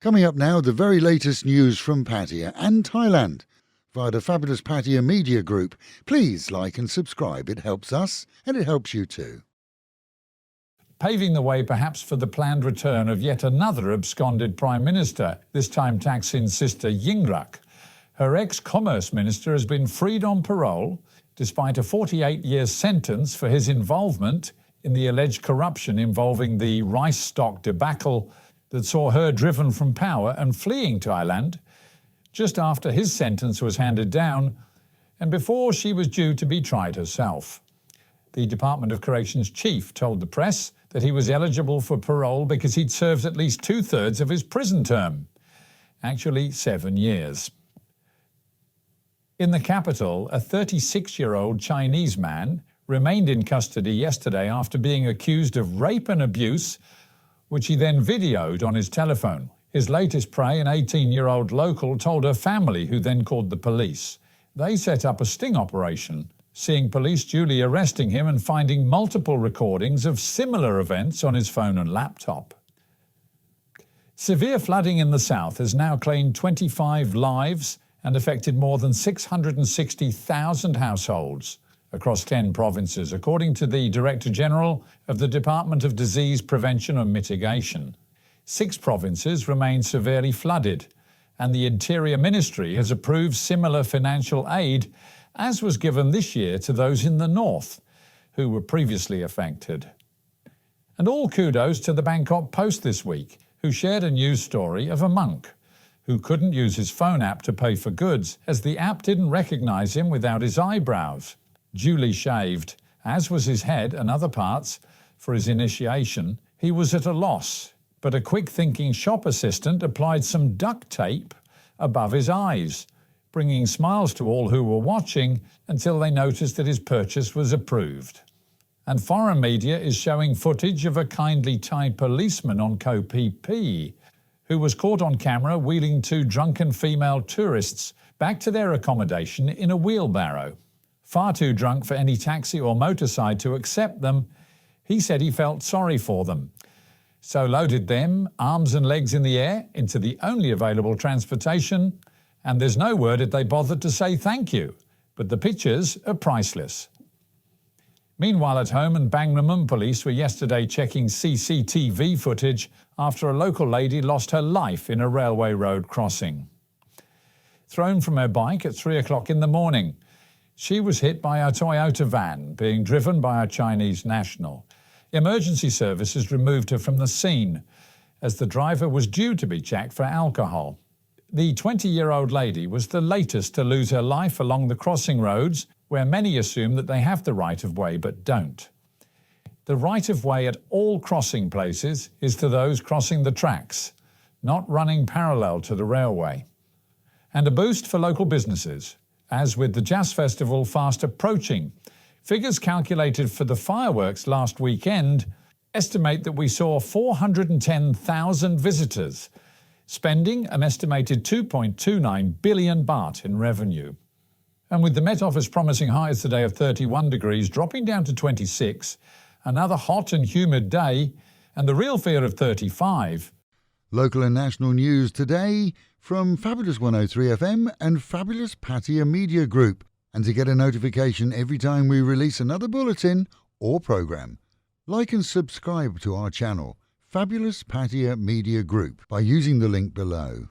Coming up now, the very latest news from Pattaya and Thailand via the fabulous Pattaya Media Group. Please like and subscribe. It helps us and it helps you too. Paving the way perhaps for the planned return of yet another absconded Prime Minister, this time Thaksin's sister Yingluck. Her ex-Commerce Minister has been freed on parole despite a 48-year sentence for his involvement in the alleged corruption involving the rice stock debacle that saw her driven from power and fleeing Thailand just after his sentence was handed down and before she was due to be tried herself. The Department of Corrections chief told the press that he was eligible for parole because he'd served at least 2/3 of his prison term, actually 7 years. In the capital, a 36-year-old Chinese man remained in custody yesterday after being accused of rape and abuse, which he then videoed on his telephone. His latest prey, an 18-year-old local, told her family, who then called the police. They set up a sting operation, seeing police duly arresting him and finding multiple recordings of similar events on his phone and laptop. Severe flooding in the south has now claimed 25 lives and affected more than 660,000 households across 10 provinces, according to the Director General of the Department of Disease Prevention and Mitigation. 6 provinces remain severely flooded, and the Interior Ministry has approved similar financial aid as was given this year to those in the north who were previously affected. And all kudos to the Bangkok Post this week, who shared a news story of a monk who couldn't use his phone app to pay for goods as the app didn't recognise him without his eyebrows duly shaved, as was his head and other parts. For his initiation, he was at a loss, but a quick-thinking shop assistant applied some duct tape above his eyes, bringing smiles to all who were watching until they noticed that his purchase was approved. And foreign media is showing footage of a kindly Thai policeman on Koh Phi Phi who was caught on camera wheeling 2 drunken female tourists back to their accommodation in a wheelbarrow. Far too drunk for any taxi or motorside to accept them, he said he felt sorry for them, so loaded them, arms and legs in the air, into the only available transportation, and there's no word that they bothered to say thank you, but the pictures are priceless. Meanwhile, at home, and Bangladesh police were yesterday checking CCTV footage after a local lady lost her life in a railway road crossing. Thrown from her bike at 3 o'clock in the morning, she was hit by a Toyota van being driven by a Chinese national. Emergency services removed her from the scene as the driver was due to be checked for alcohol. The 20-year-old lady was the latest to lose her life along the crossing roads, where many assume that they have the right-of-way but don't. The right-of-way at all crossing places is to those crossing the tracks, not running parallel to the railway. And a boost for local businesses, as with the Jazz Festival fast approaching. Figures calculated for the fireworks last weekend estimate that we saw 410,000 visitors, spending an estimated 2.29 billion baht in revenue. And with the Met Office promising highs today of 31 degrees, dropping down to 26, another hot and humid day, and the real fear of 35. Local and national news today from Fabulous 103 FM and Fabulous Pattaya Media Group. And to get a notification every time we release another bulletin or programme, like and subscribe to our channel, Fabulous Pattaya Media Group, by using the link below.